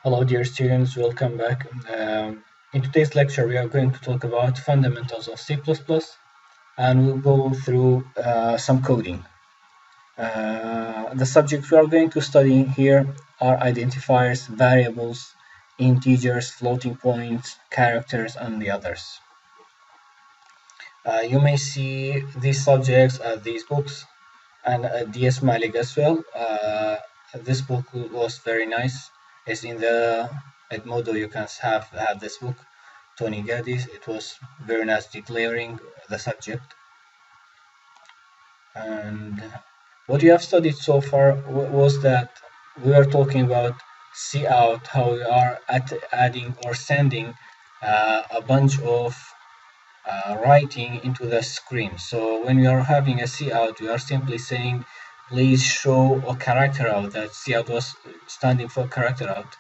Hello, dear students, welcome back. In today's lecture, we are going to talk about fundamentals of C++, and we'll go through some coding. The subjects we are going to study here are identifiers, variables, integers, floating points, characters, and the others. You may see these subjects at these books and DS Malik as well. This book was very nice. It's in the Edmodo. You can have this book. Tony Gaddis. It was very nice declaring the subject. And what you have studied so far was that we are talking about cout, how we are adding or sending a bunch of writing into the screen. So when we are having a cout, we are simply saying, please show a character out. That cout was standing for character out.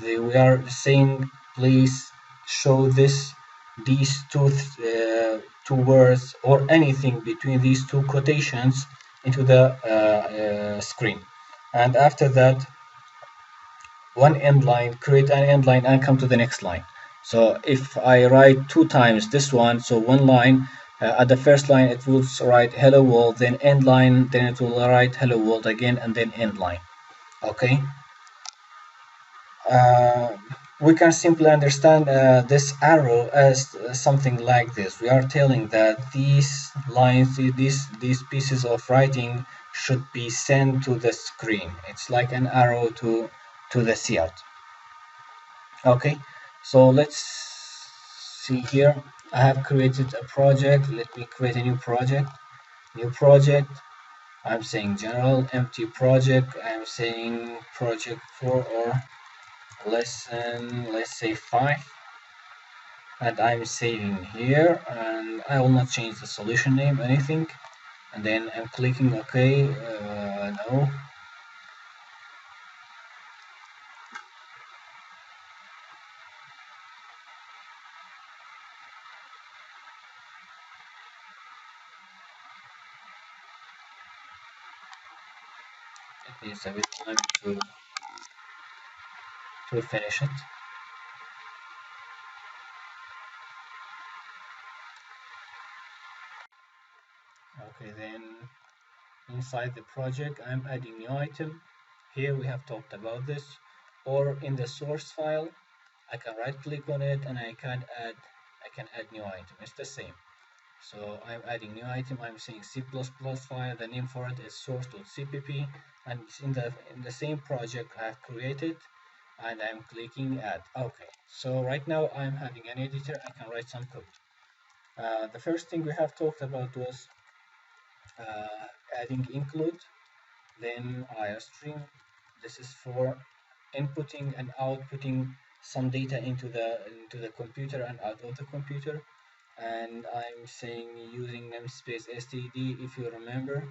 We are saying, please show these two words or anything between these two quotations into the screen. And after that, one end line, create an end line and come to the next line. So if I write two times this one, so one line, at the first line it will write hello world, then end line, then it will write hello world again, and then end line. Okay. We can simply understand this arrow as something like this. We are telling that these lines, these pieces of writing should be sent to the screen. It's like an arrow to the cout. Okay, so let's see here. I have created a project. Let me create a new project. New project. I'm saying general empty project. I'm saying project 4 or lesson, let's say 5. And I'm saving here, and I will not change the solution name, anything. And then I'm clicking OK. No. It needs a bit time to finish it. Okay, then inside the project I'm adding new item. Here we have talked about this. Or in the source file, I can right click on it and I can add new item. It's the same. So I'm adding new item. I'm saying C++ file. The name for it is source.cpp, and it's in the same project I have created, and I'm clicking add. Okay. So right now I'm having an editor. I can write some code. The first thing we have talked about was adding include, then iostream. This is for inputting and outputting some data into the computer and out of the computer. And I'm saying using namespace std, if you remember,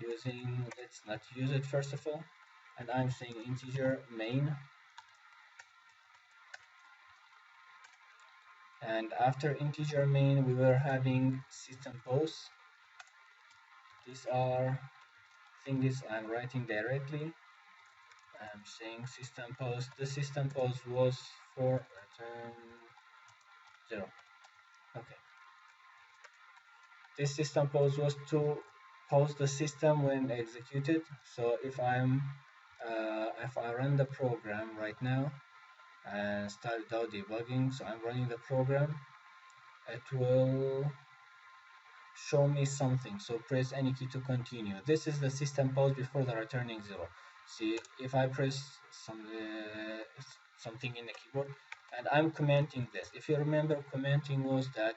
let's not use it first of all. And I'm saying integer main, and after integer main we were having system posts. These are things I'm writing directly. I'm saying system post. The system post was for return 0. Okay, this system post was to post the system when executed. So if I run the program right now and start without debugging, so I'm running the program, it will show me something. So press any key to continue. This is the system post before the returning 0. See, if I press something in the keyboard and I'm commenting this, if you remember, commenting was that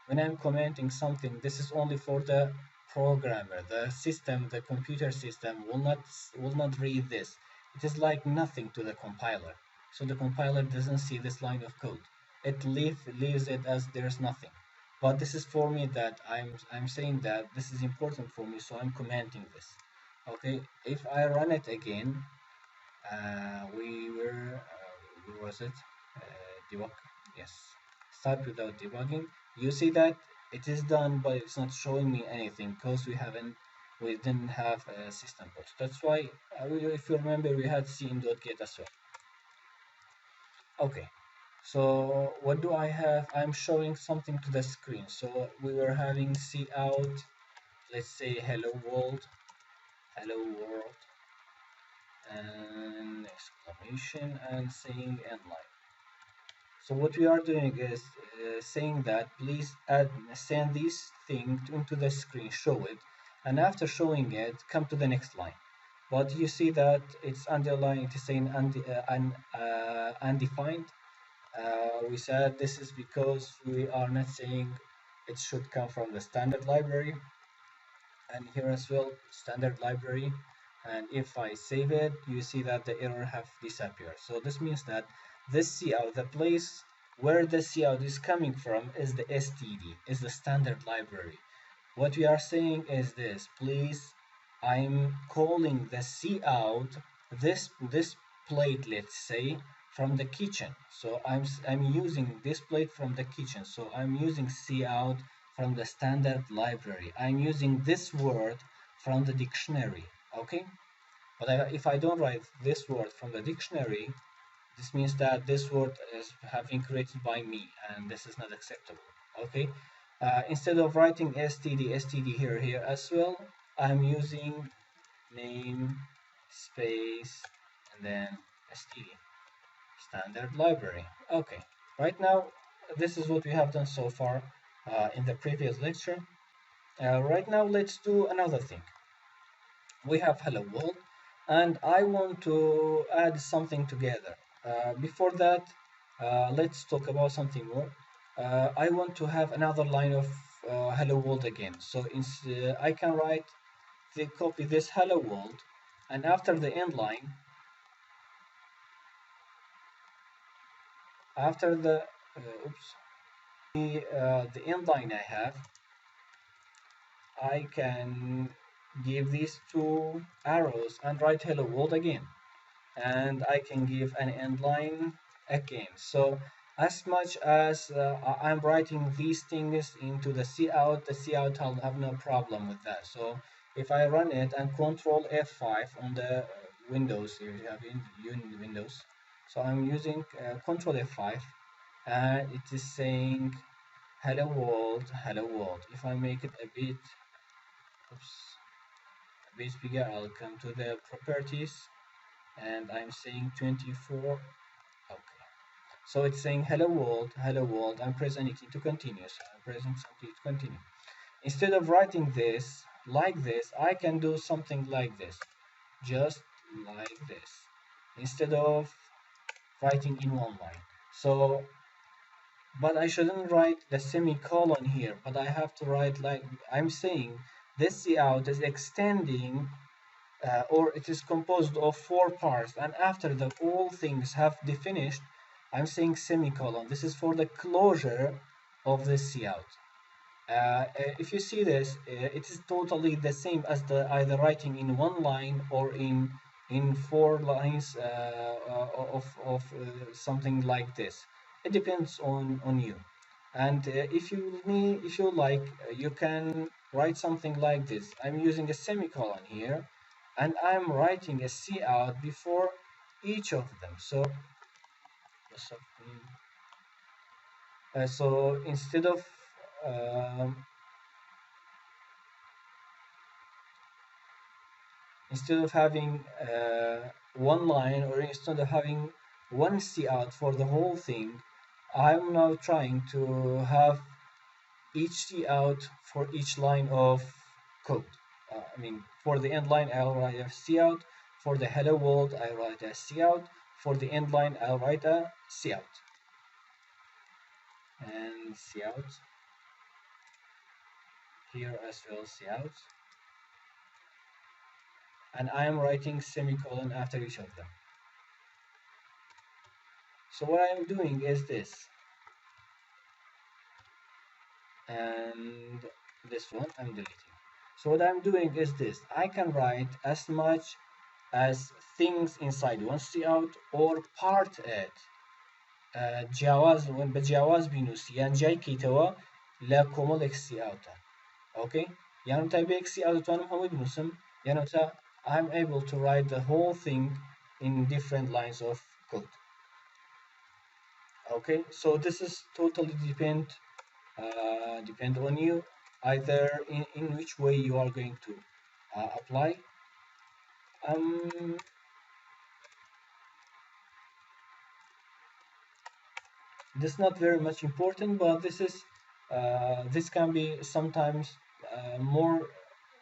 when I'm commenting something, this is only for the programmer. The system, the computer system will not read this. It is like nothing to the compiler. So the compiler doesn't see this line of code. It leaves it as there's nothing. But this is for me that I'm saying that this is important for me, so I'm commenting this. Okay, if I run it again, where was it? Debug. Yes. Start without debugging. You see that it is done, but it's not showing me anything because we didn't have a system post. That's why, if you remember, we had c.get as well. Okay, so what do I have? I'm showing something to the screen. So we were having cout, let's say hello world, and exclamation and saying endline. So what we are doing is saying that please send this thing into the screen, show it, and after showing it, come to the next line. But you see that it's underlined, it is saying undefined. We said this is because we are not saying it should come from the standard library, and here as well standard library. And if I save it, you see that the error have disappeared. So this means that this cout, the place where the cout is coming from, is the std, is the standard library. What we are saying is this: please, I'm calling the cout, this plate, let's say, from the kitchen. So I'm using this plate from the kitchen. So I'm using cout from the standard library. I'm using this word from the dictionary. Okay, but if I don't write this word from the dictionary, this means that this word is have been created by me, and this is not acceptable. Okay, instead of writing std here as well, I'm using name space and then std, standard library. Okay, right now this is what we have done so far in the previous lecture. Right now let's do another thing. We have hello world, and I want to add something together. Before that, let's talk about something more. I want to have another line of hello world again. So I can copy this hello world, and after the end line, after the end line I have, I can give these two arrows and write hello world again, and I can give an end line again. So as much as I'm writing these things into the cout, the cout will have no problem with that. So if I run it and control F5 on the Windows, here you have in Windows. So I'm using control F5, and it is saying hello world, hello world. If I make it oops, a bit bigger, I'll come to the properties, and I'm saying 24. Okay, so it's saying hello world. I'm pressing anything to continue, so I'm pressing something to continue. Instead of writing this like this, I can do something like this, just like this, instead of writing in one line. So but I shouldn't write the semicolon here, but I have to write like I'm saying this cout is extending, or it is composed of four parts, and after the all things have finished, I'm saying semicolon. This is for the closure of the cout. If you see this, it is totally the same as the either writing in one line or in four lines of something like this. It depends on you. And if you like, you can write something like this. I'm using a semicolon here, and I'm writing a cout before each of them. So um, instead of having one line, or instead of having one cout for the whole thing, I'm now trying to have each cout for each line of code. I mean, for the end line, I'll write a cout. For the hello world, I write a cout. For the end line, I'll write a cout. And cout. Here as well, cout. And I am writing semicolon after each of them. So what I'm doing is this. And this one I'm deleting. So what I'm doing is this: I can write as much as things inside one cout or part it. جیاواز بە جیاواز بینوسی یان جای کەیتەوە لە کۆمەڵێک coutە. Okay, یانوتە بەیەک cout دەتوانم هەمووی بنووسم، یانوتە I'm able to write the whole thing in different lines of code. Okay, so this is totally depend on you, either in which way you are going to apply. Um, this is not very much important, but this can be sometimes more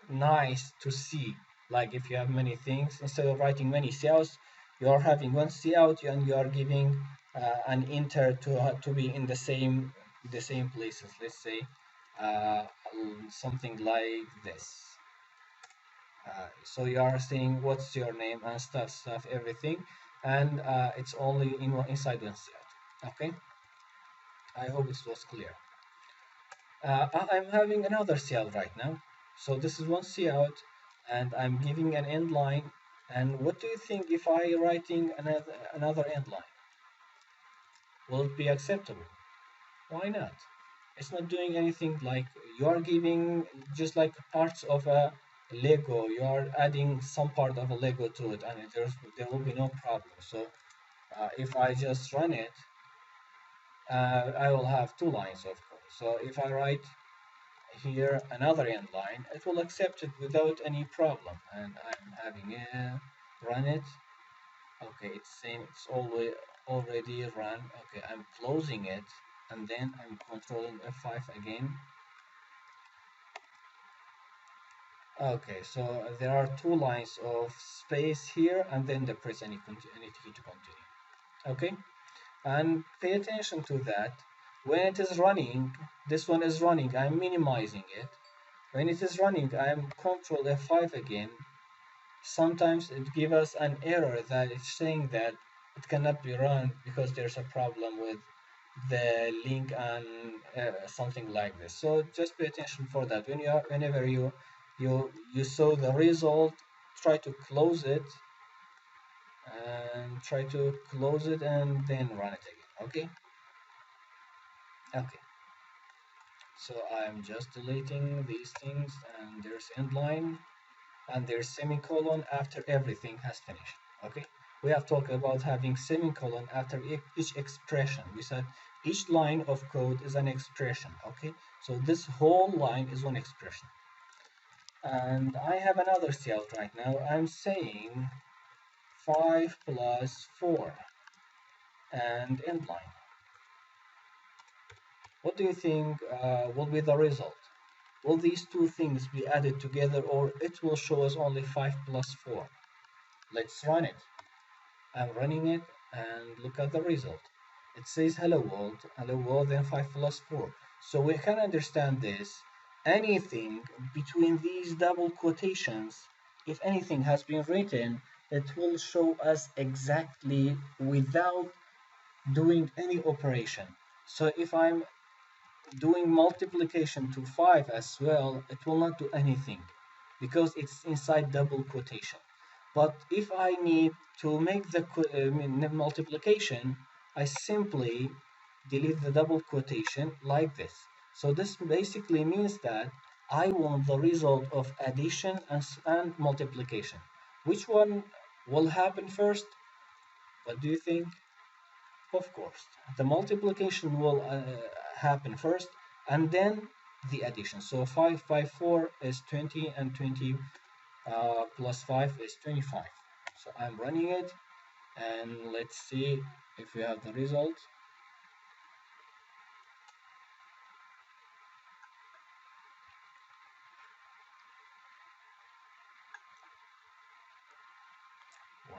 nice to see. Like if you have many things, instead of writing many cells, you are having one C out and you are giving an enter to be in the same places. Let's say something like this. So you are saying what's your name and stuff, everything, and it's only inside one C out. Okay, I hope this was clear. I'm having another CL right now. So this is one C out, and I'm giving an end line. And what do you think if I writing another end line? Will it be acceptable? Why not? It's not doing anything. Like you are giving just like parts of a Lego. You are adding some part of a Lego to it, and there will be no problem. So if I just run it, I will have two lines of code. So if I write here another end line, it will accept it without any problem. And I'm having it run it. Okay, it's saying it's already run. Okay, I'm closing it and then I'm controlling F5 again. Okay, so there are two lines of space here and then the press any key to continue. Okay, and pay attention to that. When it is running, this one is running, I'm minimizing it. When it is running, I'm Control F5 again. Sometimes it gives us an error that it's saying that it cannot be run because there's a problem with the link and something like this. So just pay attention for that. Whenever you saw the result, try to close it and then run it again. Okay. Okay. So I'm just deleting these things and there's end line and there's semicolon after everything has finished. Okay, we have talked about having semicolon after each expression. We said each line of code is an expression. Okay, so this whole line is one expression. And I have another cell right now. I'm saying 5 plus 4 and end line. What do you think will be the result? Will these two things be added together or it will show us only 5 plus 4? Let's run it. I'm running it and look at the result. It says hello world, then 5 plus 4. So we can understand this. Anything between these double quotations, if anything has been written, it will show us exactly without doing any operation. So if I'm doing multiplication to 5 as well, it will not do anything because it's inside double quotation. But if I need to make the multiplication, I simply delete the double quotation like this. So this basically means that I want the result of addition and multiplication. Which one will happen first? What do you think? Of course, the multiplication will happen first and then the addition. So 5 by 4 is 20 and 20 plus 5 is 25. So I'm running it and let's see if we have the result.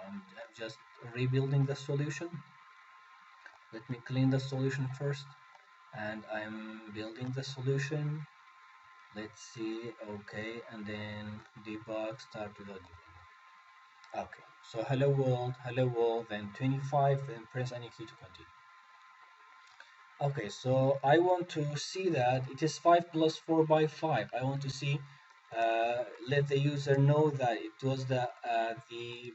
I'm just rebuilding the solution. Let me clean the solution first and I'm building the solution. Let's see, okay, and then debug, start without debugging. Okay, so hello world, then 25, then press any key to continue. Okay, so I want to see that it is 5 plus 4 by 5. I want to see, let the user know that it was the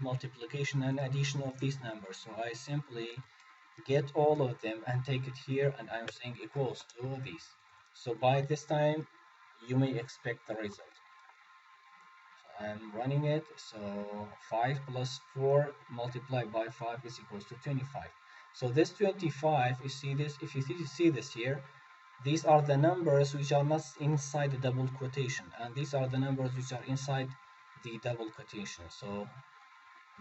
multiplication and addition of these numbers. So I simply get all of them and take it here, and I'm saying equals to these. So by this time, you may expect the result. I'm running it, so 5 plus 4 multiplied by 5 is equals to 25. So this 25, you see this, if you see this here, these are the numbers which are not inside the double quotation, and these are the numbers which are inside the double quotation. So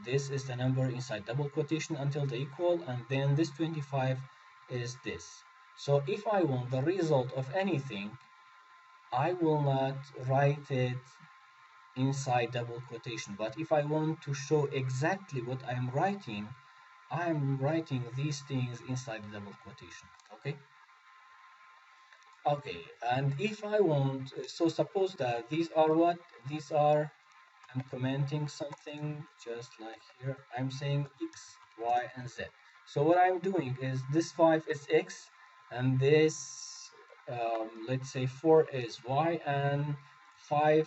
this is the number inside double quotation until the equal, and then this 25 is this. So if I want the result of anything, I will not write it inside double quotation, but if I want to show exactly what I'm writing, I'm writing these things inside the double quotation. Okay, and if I want, so suppose that these are what? These are, I'm commenting something just like here. I'm saying X, Y, and Z. So what I'm doing is this 5 is X, and this, let's say 4 is Y, and 5,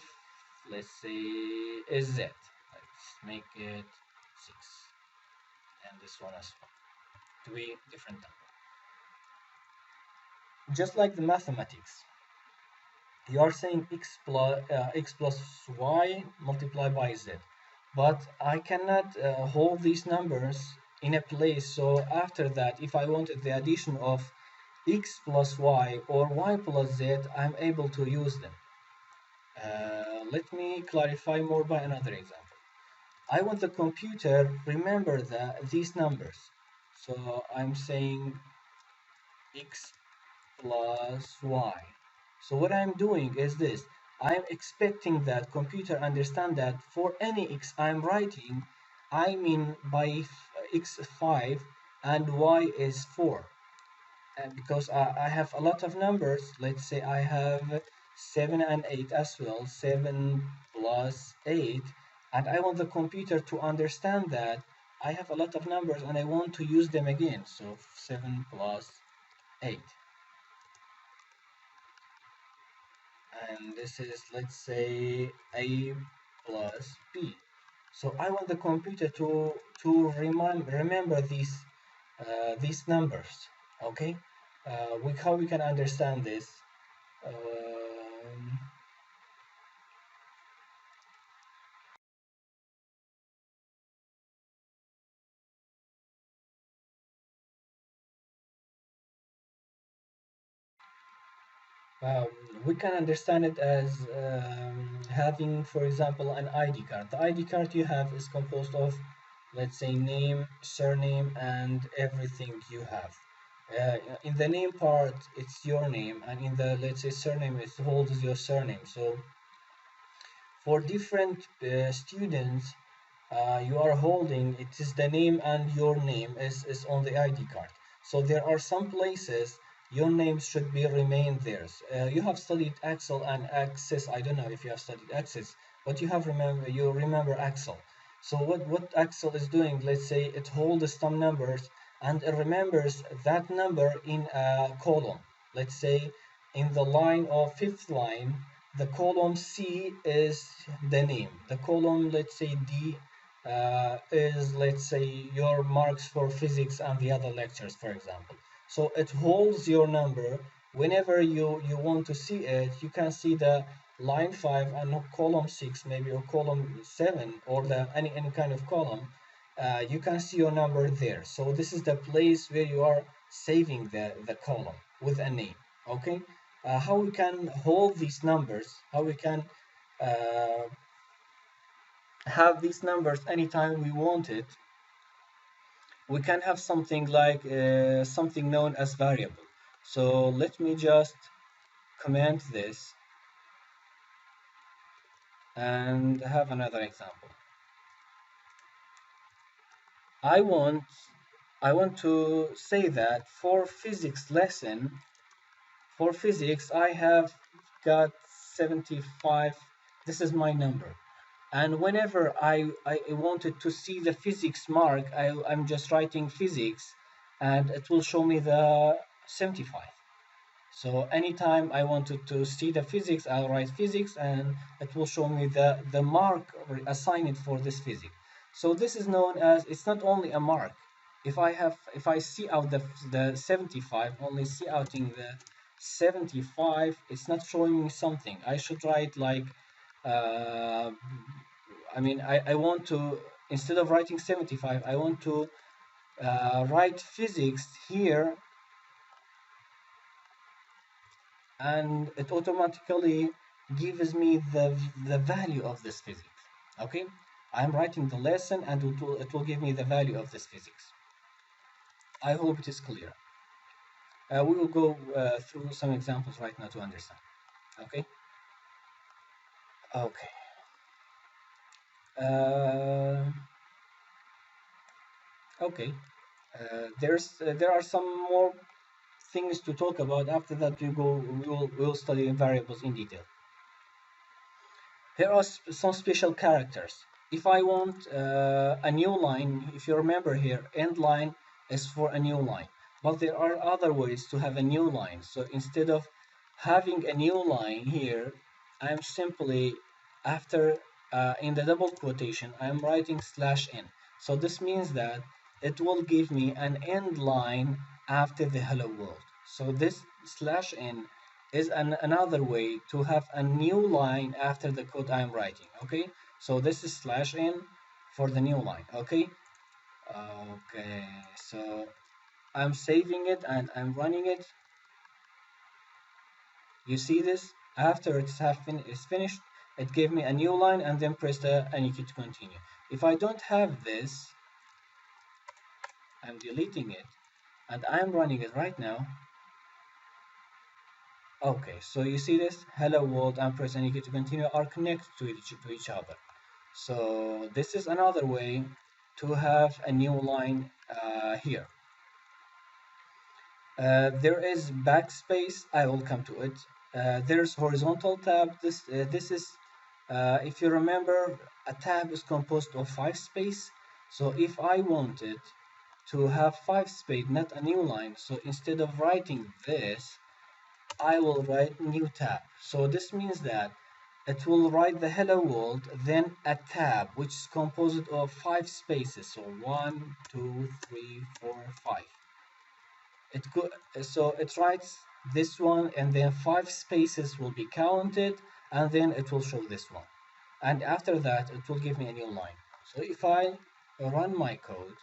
let's say, is Z. Let's make it 6, and this one as well. Three different numbers. Just like the mathematics, you are saying x plus y multiplied by z, but I cannot hold these numbers in a place. So after that, if I wanted the addition of x plus y or y plus z, I'm able to use them. Let me clarify more by another example. I want the computer remember these numbers, so I'm saying x plus y. So what I'm doing is this. I'm expecting that computer understand that for any x I'm writing, I mean by x5 and y is 4. And because I have a lot of numbers, let's say I have 7 and 8 as well, 7 plus 8, and I want the computer to understand that I have a lot of numbers and I want to use them again. So 7 plus 8. And this is, let's say, a plus b. So I want the computer to remember these numbers. Okay, how we can understand this? Um, um, we can understand it as having, for example, an ID card. The ID card you have is composed of, let's say, name, surname, and everything you have. In the name part, it's your name, and in the, let's say, surname, it holds your surname. So for different students, you are holding, it is the name and your name is on the ID card. So there are some places your name should be remain there. You have studied Excel and Access. I don't know if you have studied Access, but you remember Excel. So what Excel is doing, let's say it holds some numbers and it remembers that number in a column. Let's say in the line of fifth line, the column C is the name. The column, let's say D, is, let's say, your marks for physics and the other lectures, for example. So it holds your number. Whenever you want to see it, you can see the line 5 and column 6, maybe, or column 7, or any kind of column. You can see your number there. So this is the place where you are saving the column with a name. Okay, how we can hold these numbers, how we can uh, have these numbers anytime we want it. We can have something like something known as variable. So let me just comment this and have another example. I want I want to say that for physics lesson, for physics I have got 75. This is my number. And whenever I wanted to see the physics mark, I'm just writing physics and it will show me the 75. So anytime I wanted to see the physics, I'll write physics and it will show me the mark assigned for this physics. So this is known as, it's not only a mark. If I see out the 75, only see out in the 75, it's not showing me something. I should write like, uh, I mean, I want to, instead of writing 75, I want to write physics here, and it automatically gives me the value of this physics. Okay, I'm writing the lesson and it will give me the value of this physics. I hope it is clear. We will go through some examples right now to understand. Okay. Okay. Uh, okay. There are some more things to talk about. After that, we will study variables in detail. Here are some special characters. If I want a new line, if you remember here, end line is for a new line. But there are other ways to have a new line. So instead of having a new line here, I'm simply, after in the double quotation, I'm writing /n. So this means that it will give me an end line after the hello world. So this /n is another way to have a new line after the code I'm writing. Okay, so this is /n for the new line. Okay. Okay, so I'm saving it and I'm running it. You see this? After it's finished, it gave me a new line and then press the any key to continue. If I don't have this, I'm deleting it and I'm running it right now. Okay, so you see this? Hello world and press any key to continue are connected to each other. So this is another way to have a new line here. There is backspace. I will come to it. There's horizontal tab. This is, if you remember, a tab is composed of 5 space. So if I wanted to have 5 space, not a new line, so instead of writing this, I will write new tab. So this means that it will write the hello world, then a tab, which is composed of 5 spaces. So 1, 2, 3, 4, 5. So it writes this one, and then 5 spaces will be counted, and then it will show this one. And after that, it will give me a new line. So if I run my code,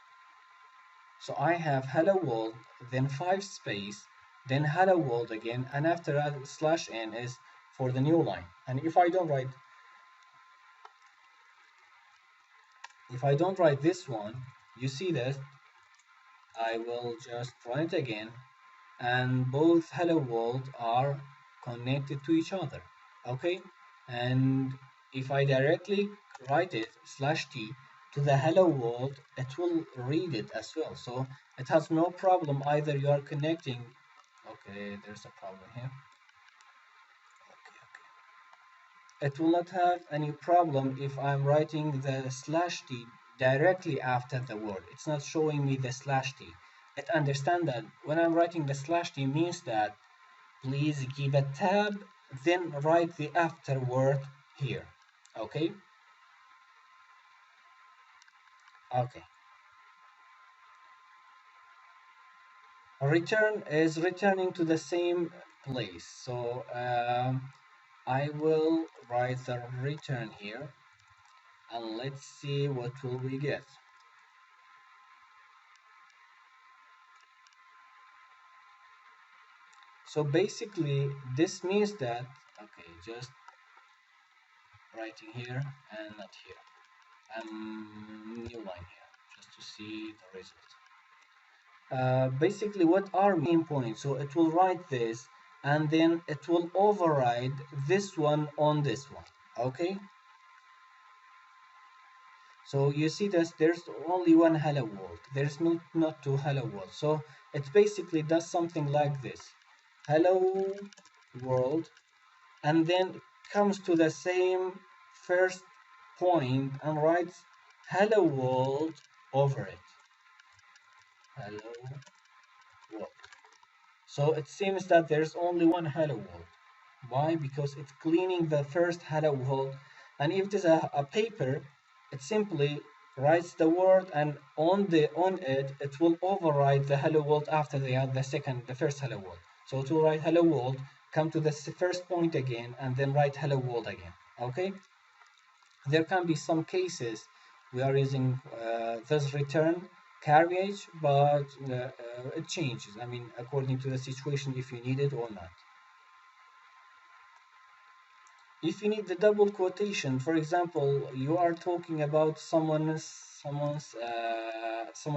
so I have hello world, then 5 space, then hello world again, and after that /n is for the new line. And if I don't write this one, you see that I will just run it again, and both hello world are connected to each other. Okay, and if I directly write it /t to the hello world, it will read it as well. So it has no problem. Either you are connecting. Okay, there's a problem here. Okay, okay. It will not have any problem if I'm writing the /t directly after the word. It's not showing me the /t. It understand that when I'm writing the /t means that please give a tab, then write the after word here. Okay. Okay. Return is returning to the same place. So I will write the return here, and let's see what will we get. So basically this means that, okay, just writing here and not here, and new line here just to see the result. Basically what are main points? So it will write this and then it will override this one on this one. Okay, so you see that there's only one hello world, there's not two hello world. So it basically does something like this: hello world, and then comes to the same first point and writes hello world over it. Hello world. So it seems that there's only one hello world. Why? Because it's cleaning the first hello world, and if it is a paper, it simply writes the word, and on it will override the hello world after the first hello world. So it will write hello world, come to the first point again, and then write hello world again. Okay. There can be some cases we are using this return carriage, but it changes. I mean, according to the situation, if you need it or not. If you need the double quotation, for example, you are talking about someone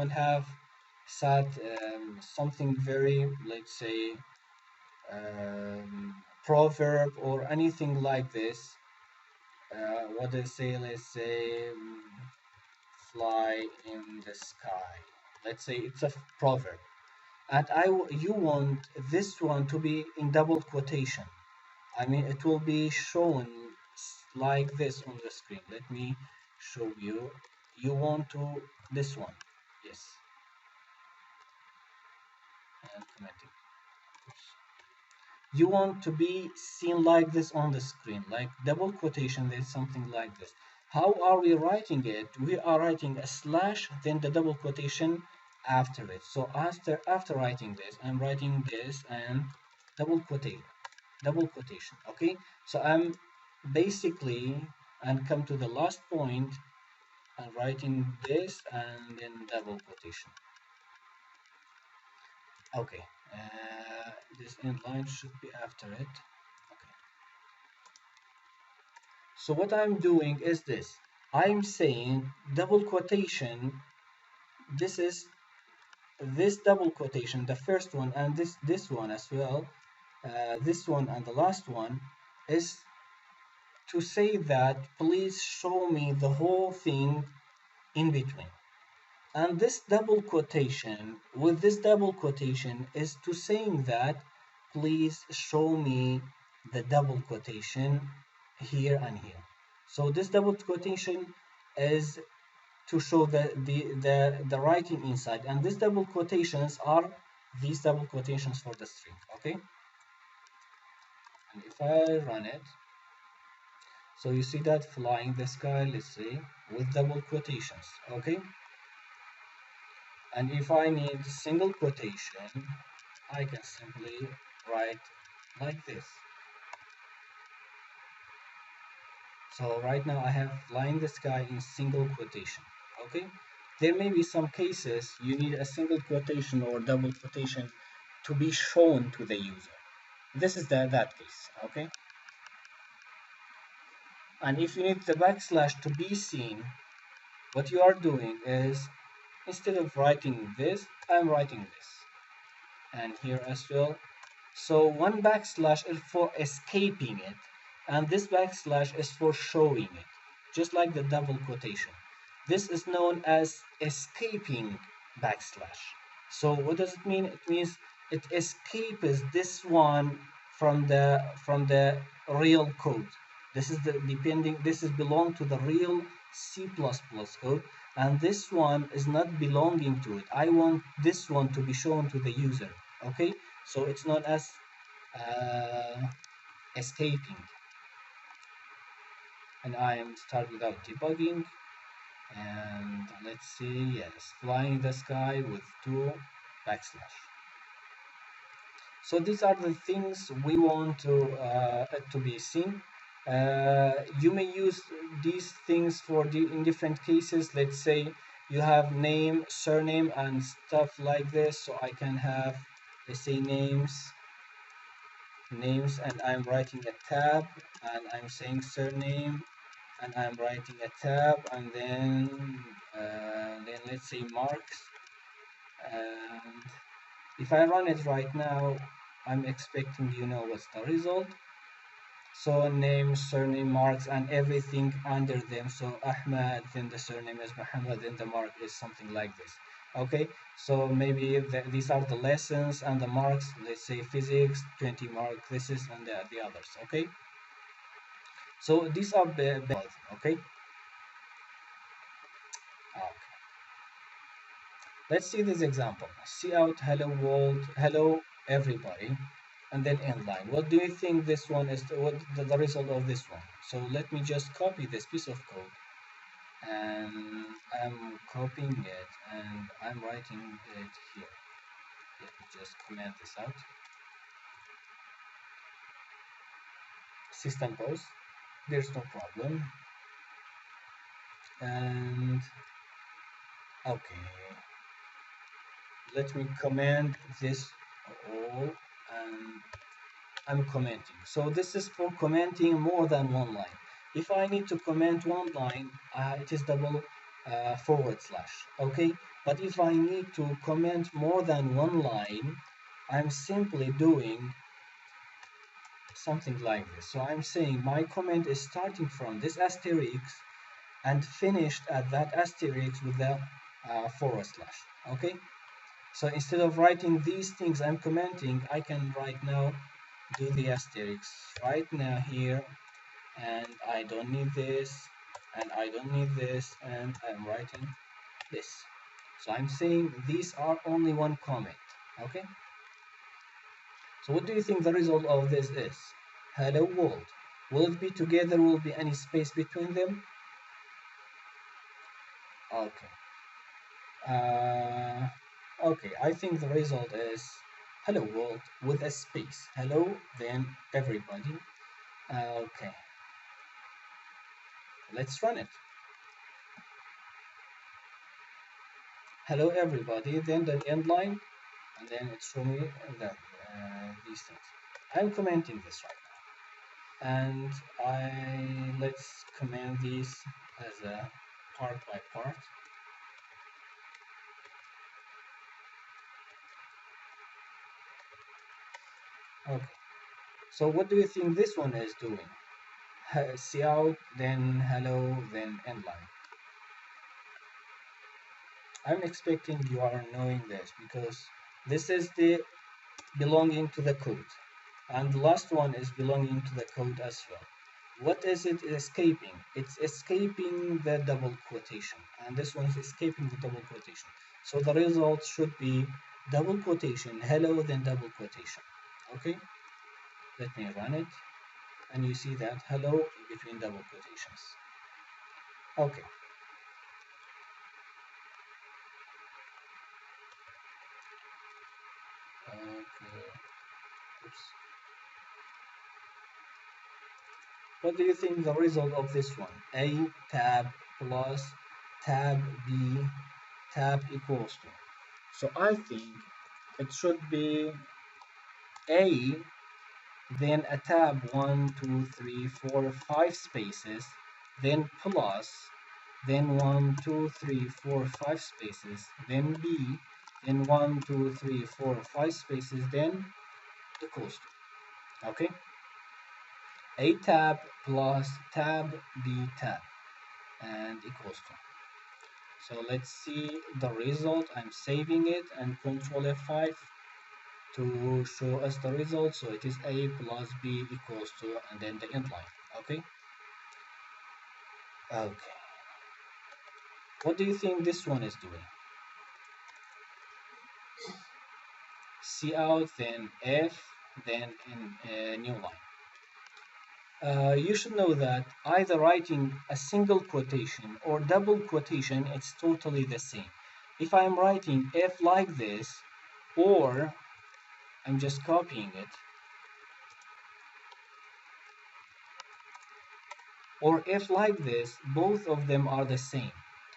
have said something very, let's say, proverb or anything like this. What they say, let's say, fly in the sky. Let's say it's a proverb, and you want this one to be in double quotation. I mean, it will be shown like this on the screen. Let me show you. You want to this one, yes, and commenting. You want to be seen like this on the screen, like double quotation. There's something like this. How are we writing it? We are writing a slash, then the double quotation after it. So after writing this, I'm writing this and double quotation, okay. So I'm basically, and come to the last point, and writing this and then double quotation, okay. This inline should be after it, okay. So what I'm doing is this. I'm saying double quotation. This is this double quotation, the first one, and this one as well. This one and the last one is to say that please show me the whole thing in between. And this double quotation, with this double quotation, is to saying that please show me the double quotation here and here. So this double quotation is to show the writing inside, and these double quotations are these double quotations for the string, okay. And if I run it, so you see that flying the sky, let's say, with double quotations, okay. And if I need single quotation, I can simply write like this. So right now I have flying the sky in single quotation, okay. There may be some cases you need a single quotation or double quotation to be shown to the user. This is that case, okay. And if you need the backslash to be seen, what you are doing is, instead of writing this, I'm writing this, and here as well. So one backslash is for escaping it, and this backslash is for showing it, just like the double quotation. This is known as escaping backslash. So what does it mean? It means it escapes this one from the real code. This is this is belong to the real C++ code, and this one is not belonging to it. I want this one to be shown to the user, okay. So it's known as escaping. And I am start without debugging, and let's see, yes, flying the sky with two backslash. So these are the things we want to be seen. You may use these things in different cases. Let's say you have name, surname, and stuff like this. So I can have, let's say, names, and I'm writing a tab, and I'm saying surname, and I'm writing a tab, and then let's say marks. And if I run it right now, I'm expecting, what's the result. So name, surname, marks, and everything under them. So Ahmed, then the surname is Muhammad, then the mark is something like this. Okay, so maybe these are the lessons and the marks. Let's say physics, 20 mark. This is and the others. Okay, so these are okay. Let's see this example. See out hello world, hello everybody, and then inline. What do you think this one is? What the result of this one? So let me just copy this piece of code, and I'm copying it and I'm writing it here. Let me just comment this out. System pause. There's no problem. And okay. let me comment this all, and I'm commenting. So this is for commenting more than one line. If I need to comment one line, it is double forward slash. Okay, but if I need to comment more than one line, I'm simply doing something like this. So I'm saying my comment is starting from this asterisk and finished at that asterisk with the forward slash. Okay, so instead of writing these things I'm commenting, I can right now do the asterisk right now here, and I don't need this, and I don't need this, and I'm writing this. So I'm saying these are only one comment. Okay, so what do you think the result of this is? Hello world. Will it be together? Will be any space between them? Okay. Uh, okay, I think the result is hello world with a space. Hello, then everybody. Okay, let's run it. Hello everybody, then the end line, and then it show me that these things. I'm commenting this right now, and let's comment these as a part by part. Okay, so what do you think this one is doing? See out, then hello, then end line. I'm expecting you are knowing this because this is the belonging to the code, and the last one is belonging to the code as well. What is it escaping? It's escaping the double quotation, and this one is escaping the double quotation. So the result should be double quotation, hello, then double quotation. Okay, let me run it, and you see that hello between double quotations. Okay. Okay. Oops. What do you think the result of this one? A tab plus tab B tab equals to. So I think it should be A, then a tab 1, 2, 3, 4, 5 spaces, then plus, then 1, 2, 3, 4, 5 spaces, then B, then 1, 2, 3, 4, 5 spaces, then equals to. Okay? A tab plus tab B tab and equals to. So let's see the result. I'm saving it and Control F5 to show us the result. So it is A plus B equals to, and then the end line. Okay. Okay. What do you think this one is doing? C out, then F, then in new line. You should know that either writing a single quotation or double quotation, it's totally the same. If I'm writing F like this, or I'm just copying it, or if like this, both of them are the same.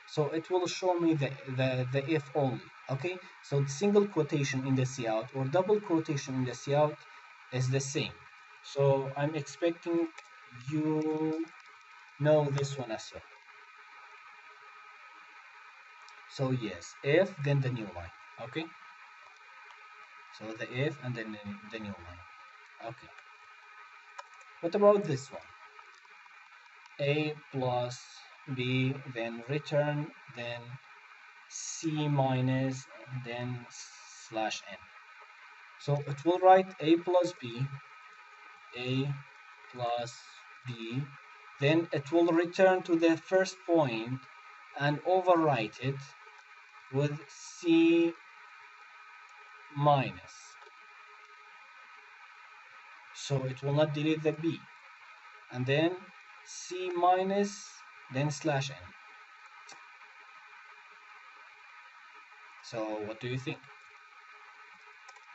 So it will show me the if only. Okay, so single quotation in the cout or double quotation in the cout is the same. So I'm expecting you know this one as well. So yes, if then the new line. Okay, so the if and then the new line. Okay, what about this one? A plus B, then return, then C minus, then slash n. So it will write A plus B, A plus B, then it will return to the first point and overwrite it with C minus. So it will not delete the B. And then C minus, then slash n. So what do you think?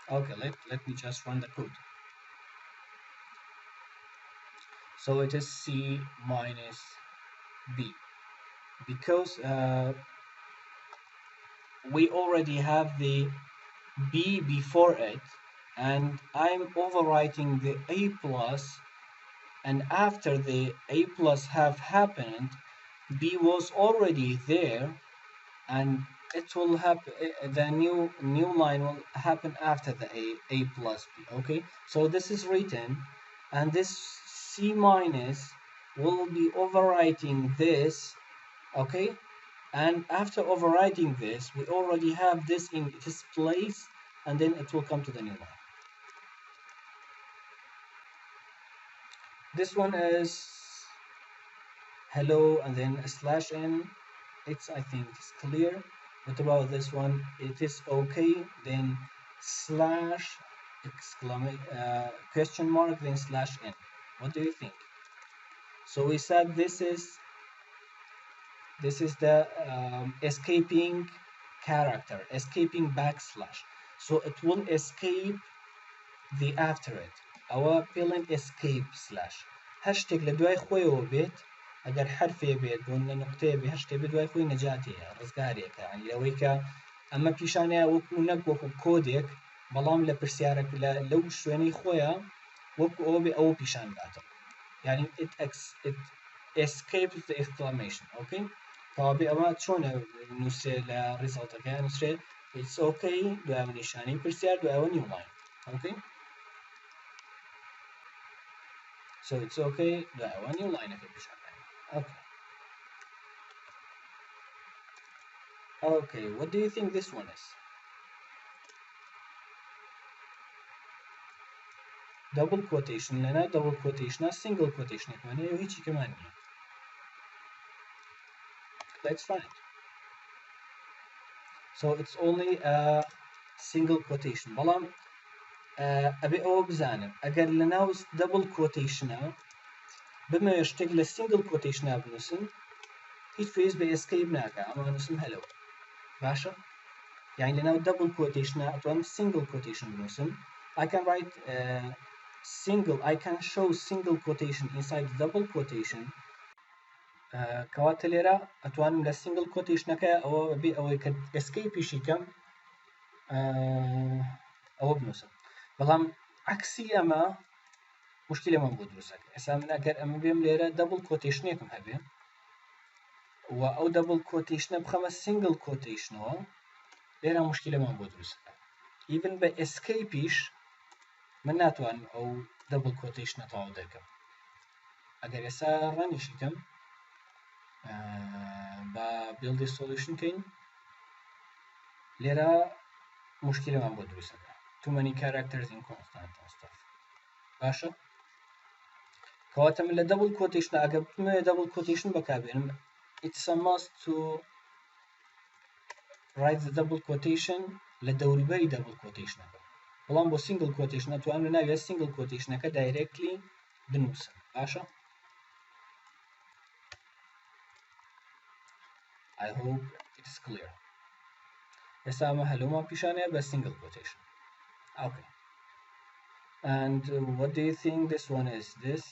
Okay, let me just run the code. So it is C minus B because we already have the B before it, and I'm overwriting the A plus, and after the A plus have happened, B was already there, and it will happen, the new line will happen after the A plus B. Okay, so this is written, and this C minus will be overwriting this. Okay, and after overwriting this, we already have this in its place, and then it will come to the new line. This one is hello and then a slash n. It's, I think it's clear. What about this one? It is okay, then slash exclamation question mark, then slash n. What do you think? So we said this is the escaping character, escaping backslash. So it will escape the after it. Our بڵێن escape slash هەر شتێک لە دوای خۆیەوە بێت، ئەگەر حرفێ بێت بۆ نقطەیە بێ هەر شتێ بێت دوای خۆی نەجاتەیە، ڕزگارێکە، ینی لەوەی کە ئەمە پیشانەیە وەکو نەک وەکو کۆدێک، بەڵام لە پرسیارێک لەو شوێنەی خۆیە وەکو ئەوە بێ ئەوە پیشان داتەوە، ینی it escapes the exclamation. okay، کەوابێ ئەمە چۆنە نووسێ لە ریزڵتەکە نووسێ it's okay دوای نیشانەی پرسیار دوایەوە new line. okay، so it's okay دوایەوە new lineەکە پیشان داین. okay. Okay, what do you think this one is? Double quotation لنا double quotation single quotation كمان هیچی كمان نییە. Let's find. So it's only a single quotation. بەڵام ئەبێ ئەوە بزانم ئەگەر لەناو double quotation بمەوێ شتێک لە single quotation بنووسن هیچ پێویست بە escape ناکە، ئەمە نووسم hello. باشە؟ یعنی لەناو double quotation ئەتوانم single quotation بنووسم. I can write I can show single quotation inside double quotation. کەواتە لێرە ئەتوانم لە single quotationەکە ئەوە بێ ئەوەی کە escapeیشی کەم ئەوە بنووسم. بەڵام عەکسی ئەمە مشکلێمان بۆ دروستەکە. ئێستا من ئەگەر ئەمە بێم لێرە double quotationێکم هەبێ و ئەو double quotationە بخەمە single quotationەوە، لێرە مشکلێمان بۆ دروستەکە. even بە escapeیش من ناتوانم ئەو double quotationە تەواو دەکەم. ئەگەر ئێستا ڕەنیشی کەم با build a solution کەین، لێرە مشکلێمان بۆ دروستەکە. too many characters in constant and stuff. باشە؟ کەواتە من لە double quotation ئەگەر بتمەوێت double quotation بەکاربێنم it's a must to write the double quotation لە دەوروبەری double quotationەکە. بەڵام بۆ single quotation ئەتوانم لەناوی single quotationەکە directly بنووسم. باشە؟ I hope it is clear. ئێستا ئەمە هەلۆمان پیشانەیە بە single quotation. okay. And what do you think this one is? This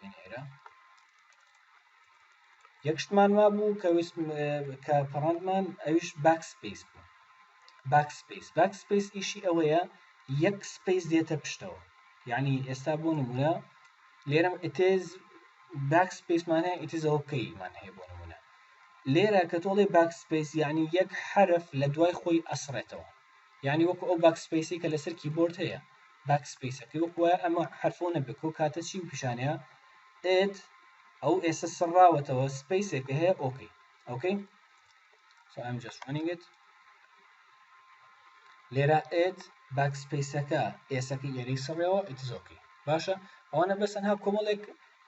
بینێرە یەک شتمان وا بوو کە پەڕاندمان ئەویش backspace بوو. backspace ئیشی ئەوەیە یەک space دێتە پشتەوە. یعنی ئێستا بۆ نمونە لێرەم it is backspace مان هەیە it is okay مان هەیە بۆ نمونە. لێرە کە تۆڵێ backspace یعنی یەک حرف لە دوای خۆی ئەسڕێتەوە. یعنی وەکو ئەو backspace کە لەسەر کیبۆرد هەیە backspace وەکوە ئەمە حرفۆ نەبێت کاتە چی و پیشانەیە it ئەو ئێستا سڕاوەتەوە spacێکە هەیە okay. okay, so I'm just running it. لێرە it backspaceەکە ئێسەکە یەری سڕێەوە it is okay. باشە؟ ئەوانە بەس تەنها کۆمەڵێک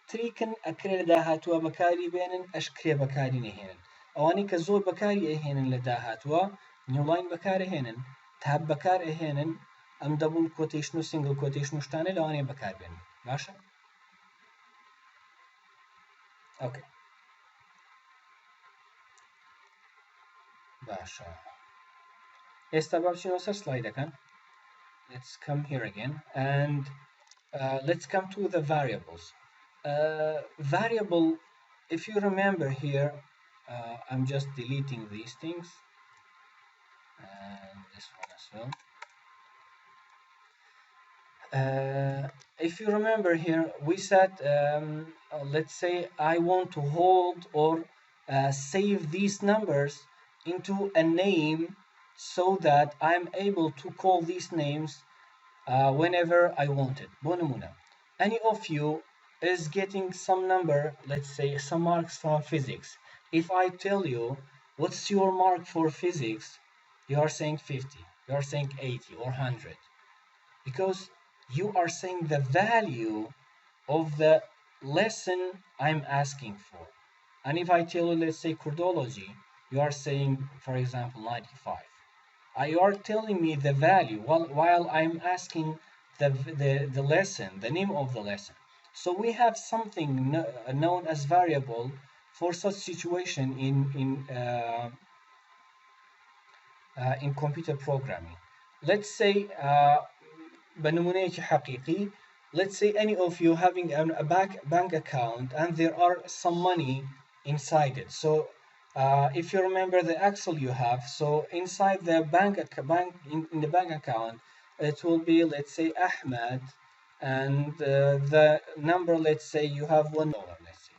تریکن ئەکرێ لە داهاتووە بەکاری بێنن ئەشکرێ بەکاری نەهێنن. ئەوانەی کە زۆر بەکاری ئەهێنن لە داهاتووە new line بەکارهێنن، tab بەکارهێنن، ئەم double quotation و single quotation و شتانە لەوانەیە بەکاربێنن. باشە؟ okay. باشە. ئێستا با بچینەوە سەر سلایدەکان. Let's come here again and let's come to the variables. Variable, if you remember here, I'm just deleting these things. and this one as well. If you remember here, we said, let's say I want to hold or save these numbers into a name so that I'm able to call these names whenever I want it. Bonamuna. Any of you is getting some number, let's say some marks from physics. If I tell you what's your mark for physics, you are saying 50, you are saying 80 or 100 because you are saying the value of the lesson I'm asking for. And if I tell you, let's say cordology, you are saying, for example, 95. You are telling me the value while I'm asking the lesson, the name of the lesson. So we have something known as variable for such situation in computer programming. Let's say بنمونية حقيقي. Let's say any of you having a bank account and there are some money inside it. So if you remember the Excel you have, so inside the in the bank account, it will be, let's say, Ahmed, and the number, let's say you have $1. Let's say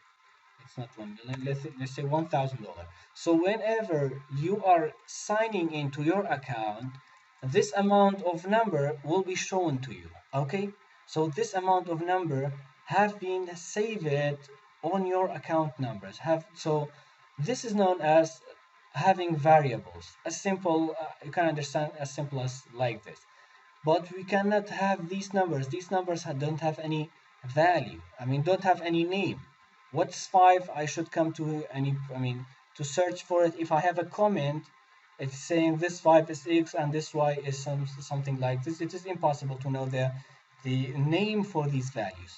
it's not 1 million. Let's say $1,000. So whenever you are signing into your account, this amount of number will be shown to you. Okay, so this amount of number have been saved on your account numbers. So this is known as having variables. As simple, you can understand as simple as like this. But we cannot have these numbers. These numbers don't have any value. I mean, don't have any name. What's 5? I should come to to search for it. If I have a comment, it's saying this 5 is X and this Y is something like this. It is impossible to know the name for these values.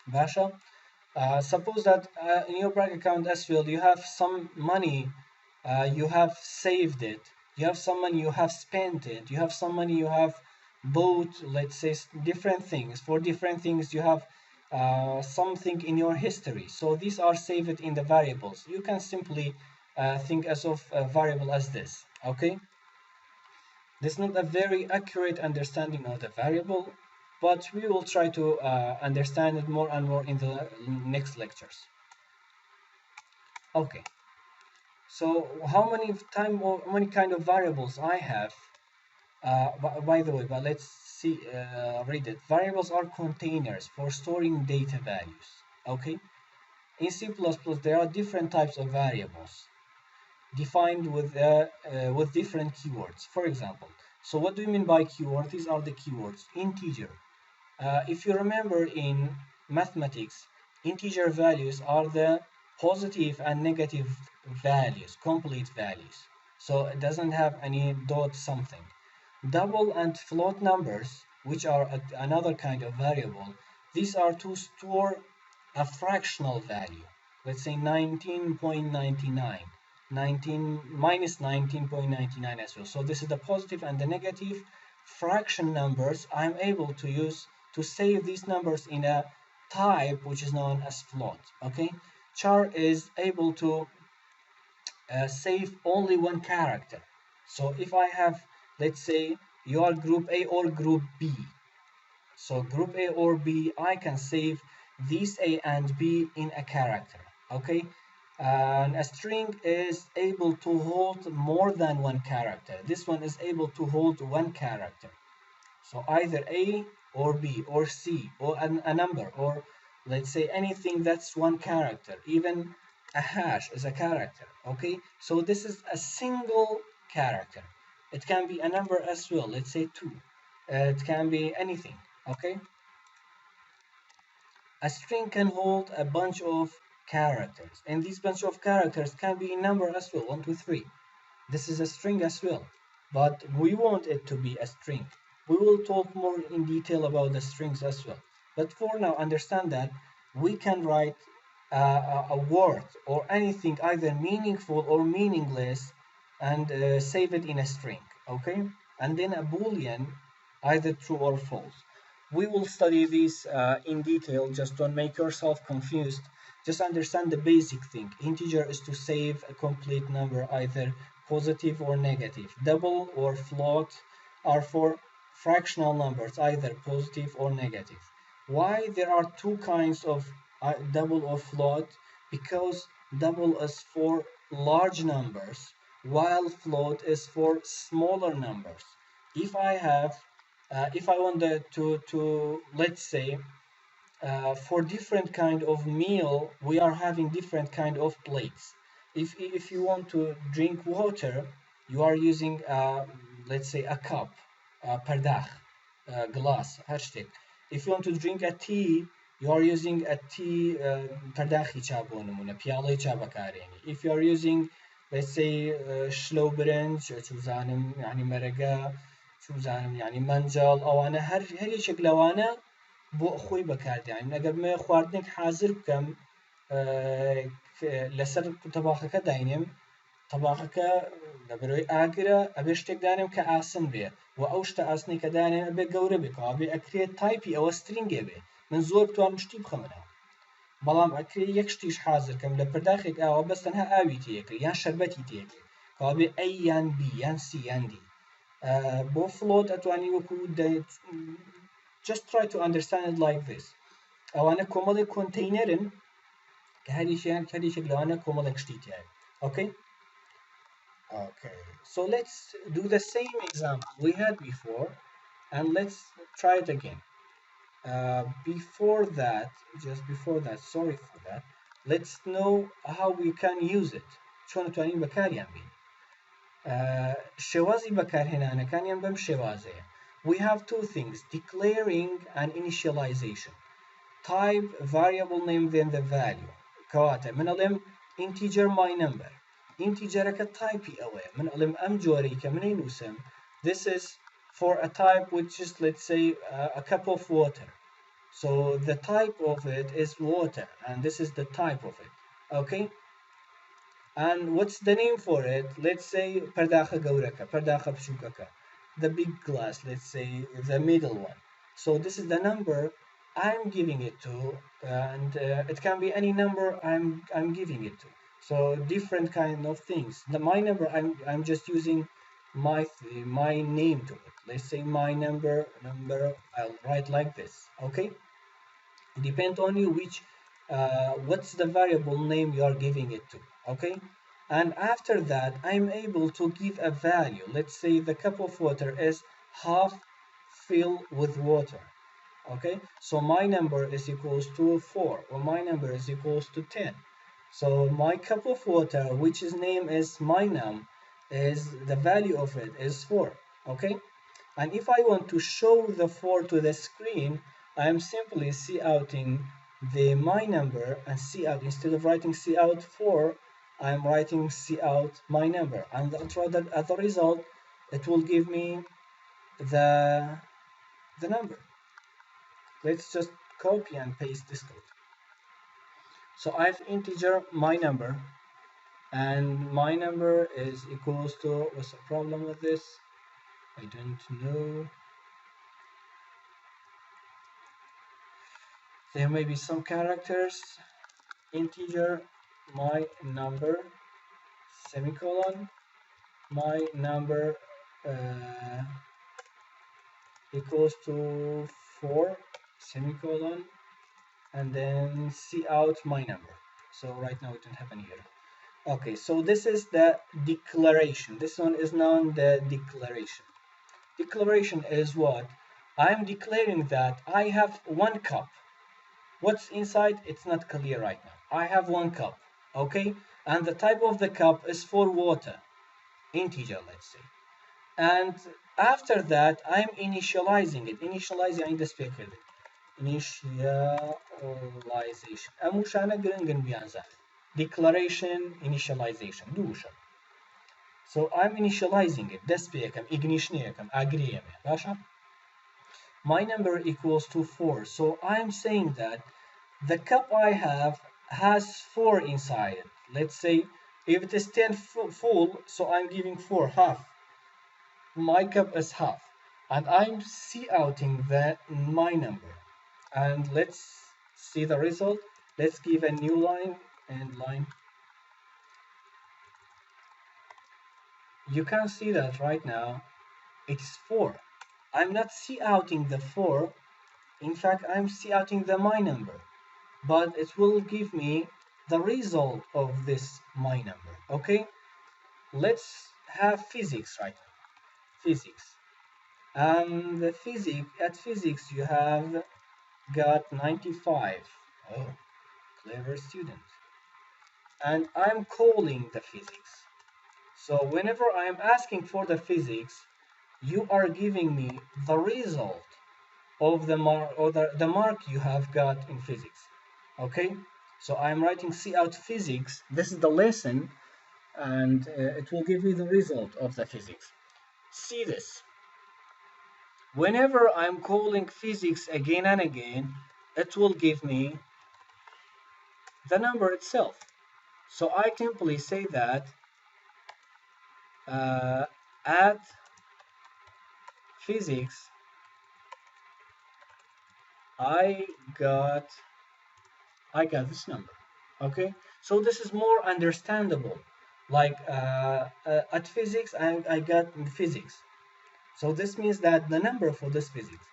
Basha, suppose that in your bank account as well, you have some money, you have saved it, you have some money, you have spent it, you have some money, you have bought, let's say, different things. For different things, you have something in your history. So these are saved in the variables. You can simply think as of a variable as this, okay? This is not a very accurate understanding of the variable, but we will try to understand it more and more in the next lectures. Okay, so how many kind of variables I have? By the way, but let's see, read it. Variables are containers for storing data values. Okay, in C++, there are different types of variables defined with different keywords. For example, so what do you mean by keyword? These are the keywords. Integer. If you remember in mathematics, integer values are the positive and negative values, complete values. So it doesn't have any dot something. Double and float numbers, which are another kind of variable, these are to store a fractional value. Let's say 19.99. 19 minus 19.99 as well. So this is the positive and the negative fraction numbers I'm able to use to save these numbers in a type which is known as float. Okay, char is able to save only one character. So if I have, let's say you are group A or group B, so group A or B, I can save these A and B in a character. Okay, and a string is able to hold more than one character. This one is able to hold one character. So either A or B or C or a number, or let's say anything that's one character. Even a hash is a character. Okay, so this is a single character. It can be a number as well. Let's say 2. It can be anything. Okay, a string can hold a bunch of characters, and these bunch of characters can be in number as well, 1, 2, 3. This is a string as well, but we want it to be a string. We will talk more in detail about the strings as well. But for now, understand that we can write a word or anything either meaningful or meaningless and save it in a string, okay? And then a boolean, either true or false. We will study these in detail. Just don't make yourself confused. Just understand the basic thing. Integer is to save a complete number, either positive or negative. Double or float are for fractional numbers, either positive or negative. Why there are two kinds of double or float? Because double is for large numbers, while float is for smaller numbers. If I have, if I wanted to let's say, for different kind of meal, we are having different kind of plates. If you want to drink water, you are using, let's say, a cup, perdach, glass, hashtag. If you want to drink a tea, you are using a tea perdachi chabonumuna, piale chabakareni. If you are using, let's say, shlow برنج شو زانم يعني مرقة شو زانم يعني منجل أو أنا هر شكل وأنا بۆ خۆی بەکاردێنین ئەگەر بمێ خواردنێک حازر بکەم لەسەر تەباخەکە داینێم تەباخەکە لەبەرەوەی ئاگرە ئەبێ شتێک دانێم کە ئاسن بێ و ئەو شتە ئاسنی کە دانێن ئەبێ گەورە بێتەوە بێ ئەکرێت تایپی ئەوە سترینگێ بێ من زۆر بتوانم شتی بخەمەوە بەڵام ئەکرێ یەک شتیش حازرکەم لە پرداخێک ئاوە بەس تەنها ئاوی تێکرد یان شەربەتی تێکرد کەوا بێ ئەی یان بی یان سی یان دی بۆ فلۆت ئەتوانی وەکو just try to understand it like this. ئەوانە کۆمەڵێک کۆنتەینەرن کە هەریشێک لەوانە کۆمەڵێک شتی تایە. Okay? Okay. So let's do the same example we had before and let's try it again. Before that, sorry for that, let's know how we can use it. چۆن دەتوانین بەکاریان بین. شێوازی بەکارهێنانەکانیان بەم شێوازەیە. We have two things, declaring and initialization. Type variable name then the value. كواتە من ئەڵێم integer my number. Integerەکە typey ئەوەیە. من ئەڵێم ئەم جۆرەی کە منەی نووسم this is for a type which is, let's say, a cup of water. So the type of it is water and this is the type of it. Okay? And what's the name for it? Let's say پەرداخە گەورەکە پەرداخە بچووکەکە. The big glass, let's say the middle one. So this is the number I'm giving it to, and it can be any number I'm giving it to. So different kind of things. My number I'm just using my name to it. Let's say my number I'll write like this. Okay. Depend on you which what's the variable name you are giving it to. Okay. And after that, I'm able to give a value. Let's say the cup of water is half filled with water. Okay, so my number is equals to 4, or my number is equals to 10. So my cup of water, which is name is my num, is the value of it is 4. Okay, and if I want to show the 4 to the screen, I'm simply couting the my number and cout. Instead of writing cout 4, I'm writing cout my number, and as a result, it will give me the number. Let's just copy and paste this code. So I've integer my number, and my number is equals to, what's the problem with this? I don't know. There may be some characters. Integer my number semicolon my number equals to 4 semicolon and then cout my number. So right now it don't happen here. Okay, so this is the declaration. This one is known the declaration. Declaration is what? I'm declaring that I have one cup. What's inside? It's not clear right now. I have one cup, okay? And the type of the cup is for water, integer, let's say. And after that, I'm initializing it. Initializing in the speaker. Initialization. Declaration, initialization. So I'm initializing it. Ignition, agree. My number equals to 4. So I'm saying that the cup I have has 4 inside it. Let's say if it is 10 full, so I'm giving 4 half. My cup is half. And I'm couting my number. And let's see the result. Let's give a new line and line. you can see that right now it's 4. I'm not outing the 4. In fact, I'm outing the my number, but it will give me the result of this my number. Okay, let's have physics right now. Physics. The physics you have got 95. Oh, clever student. And I'm calling the physics. So whenever I'm asking for the physics, you are giving me the result of the mark or the mark you have got in physics. Okay, so I'm writing C out physics. This is the lesson, and it will give me the result of the physics. See this. Whenever I'm calling physics again and again, it will give me the number itself. So I simply say that uh, add physics, I got this number. Okay, so this is more understandable. Like at physics, I got physics. So this means that the number for this physics,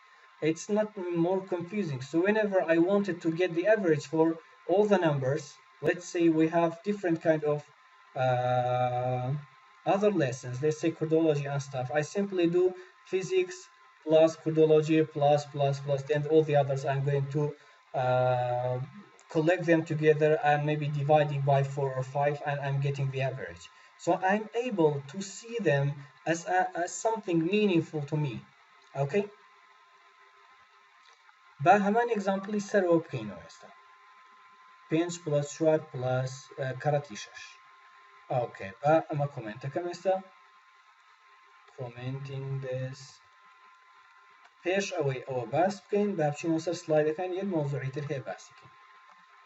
it's not more confusing. So whenever I wanted to get the average for all the numbers, let's say we have different kind of uh, other lessons, let's say codology and stuff. I simply do physics plus codology plus, then all the others I'm going to uh, collect them together and maybe dividing by 4 or 5, and I'm getting the average. So I'm able to see them as something meaningful to me. Okay? با همان اگزامپلی سەرەوە بکەینەوە ئێستا 5 + 4 + کەڕەتی 6. اوکی با ئەمە کۆمنتەکەم ئێستا commenting this پێش ئەوەی ئەوە باس بکەین با بچینەوە سەر سلایدەکان یەک مۆزوعی تر هەیە باسی بکەین.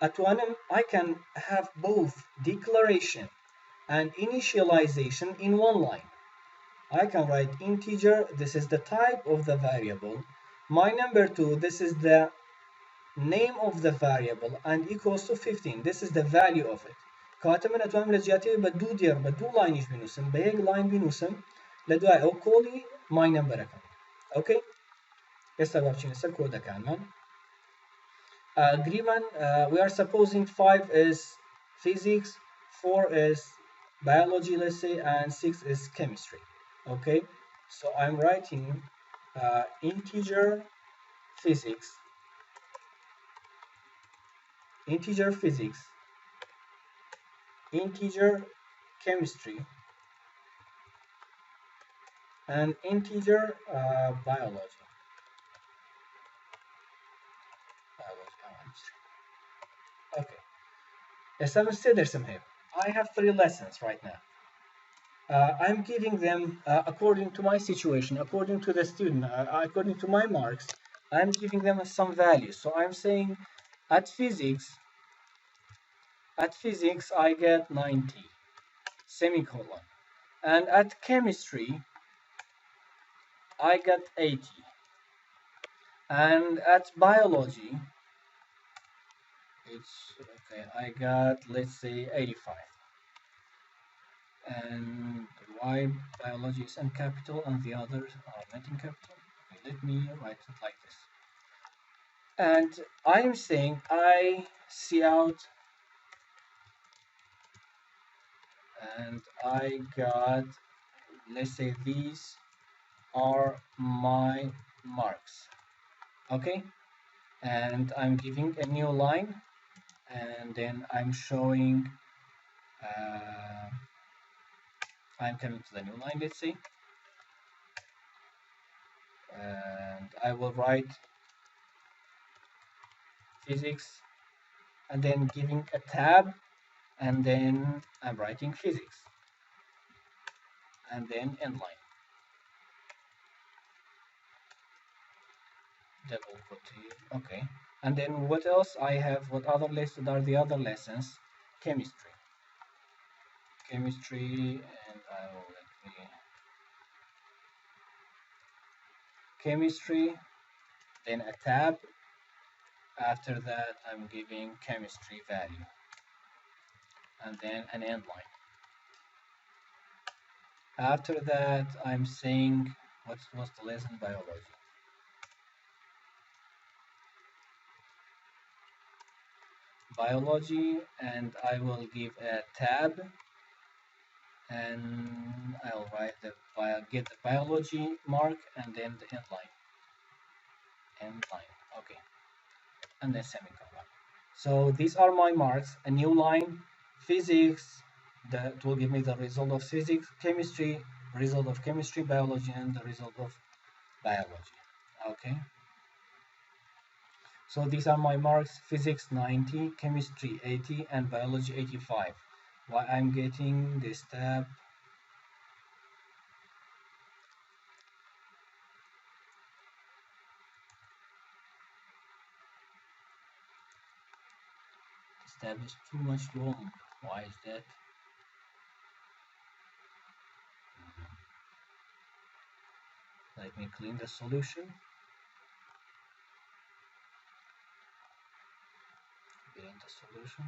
ئەتوانم I can have both declaration and initialization in one line. I can write integer, this is the type of the variable. My number 2, this is the name of the variable, and equals to 15. This is the value of it. كاتب من أتوان لجياتي بدو دير بدو لاينش بنوسم بهيك لاين بنوسم لدواء أو كولي my number account. Okay. السبب شنو سر كود كمان. Agreement. We are supposing 5 is physics, 4 is biology, let's say, and 6 is chemistry. Okay, so I'm writing integer physics, integer chemistry, and integer biology. Okay, I have 3 lessons right now. I'm giving them according to my situation, according to the student, according to my marks. I'm giving them some values. So I'm saying at physics I get 90, semicolon, and at chemistry I got 80, and at biology it's okay, I got, let's say, 85. And why biology is in capital and the others are not in capital? Okay, let me write it like this. And I'm saying I see out and I got, let's say, these are my marks. Okay, and I'm giving a new line, and then I'm showing I'm coming to the new line, let's say, and I will write physics and then giving a tab, and then I'm writing physics and then end line, double quotation. Okay, and then what else I have? What other lessons are the other lessons? Chemistry, and I will let me chemistry, then a tab. After that, I'm giving chemistry value, and then an end line. After that, I'm saying what's the lesson? Biology. Biology, and I will give a tab, and I'll write get the biology mark, and then the end line. Okay, and then semicolon. So these are my marks. A new line, physics, that will give me the result of physics, chemistry, result of chemistry, biology, and the result of biology. Okay. So these are my marks: physics 90, chemistry 80, and biology 85. Why I'm getting this tab? This tab is too much long. Why is that? Let me clean the solution. Clean the solution.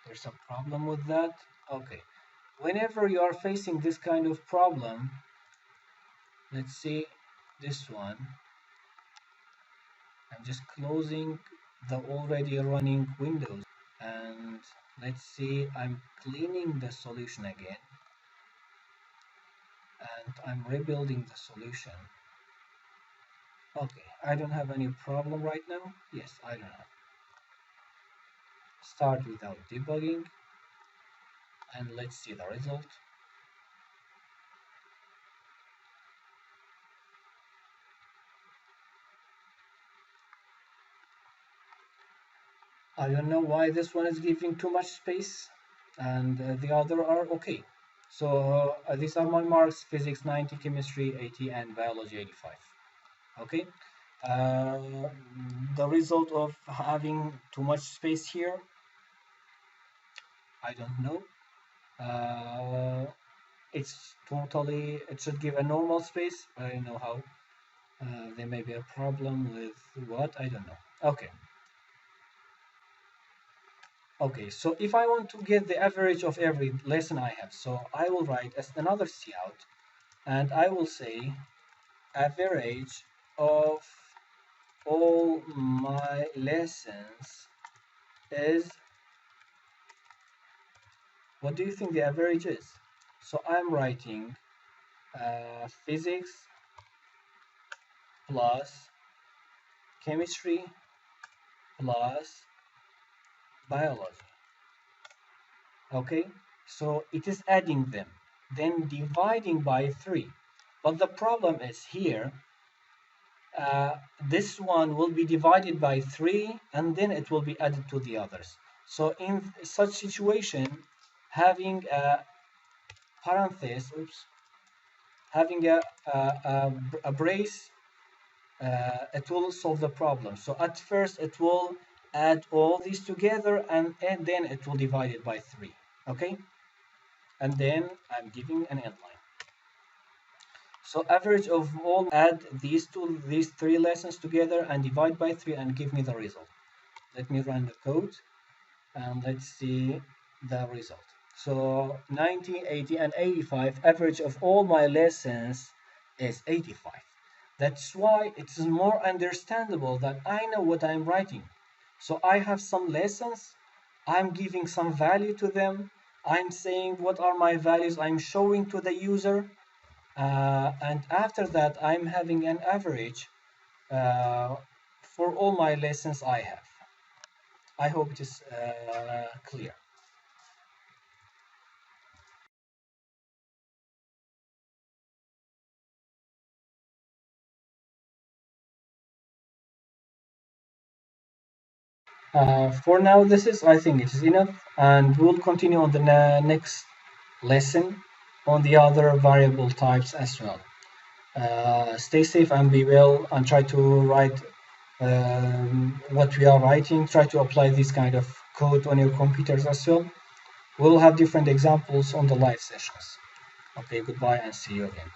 There's a problem with that. Okay. Whenever you are facing this kind of problem, let's see this one. I'm just closing the already running windows, and let's see, I'm cleaning the solution again, and I'm rebuilding the solution. Okay, I don't have any problem right now. Yes, I don't have. Start without debugging, and let's see the result. I don't know why this one is giving too much space, and the other are okay. So these are my marks: physics 90, chemistry 80, and biology 85. Okay. Uh, the result of having too much space here, I don't know. It's totally, it should give a normal space. I don't know how. There may be a problem with what, I don't know. Okay. Okay, so if I want to get the average of every lesson I have, so I will write as another cout, and I will say average of all my lessons is, what do you think the average is? So I'm writing physics plus chemistry plus biology. Okay, so it is adding them, then dividing by 3. But the problem is here, this one will be divided by 3, and then it will be added to the others. So in such situation, having a parenthesis, having a brace, it will solve the problem. So at first it will add all these together, and then it will divide it by 3. Okay, and then I'm giving an end line. So average of all, add these 3 lessons together and divide by 3 and give me the result. Let me run the code and let's see the result. So 90, 80, and 85, average of all my lessons is 85. That's why it's more understandable that I know what I'm writing. So I have some lessons, I'm giving some value to them, I'm saying what are my values, I'm showing to the user, and after that I'm having an average for all my lessons I have. I hope it is clear. For now, this is, I think it is enough, and we'll continue on the next lesson on the other variable types as well. Stay safe and be well, and try to write what we are writing. Try to apply this kind of code on your computers as well. We'll have different examples on the live sessions. Okay, goodbye and see you again.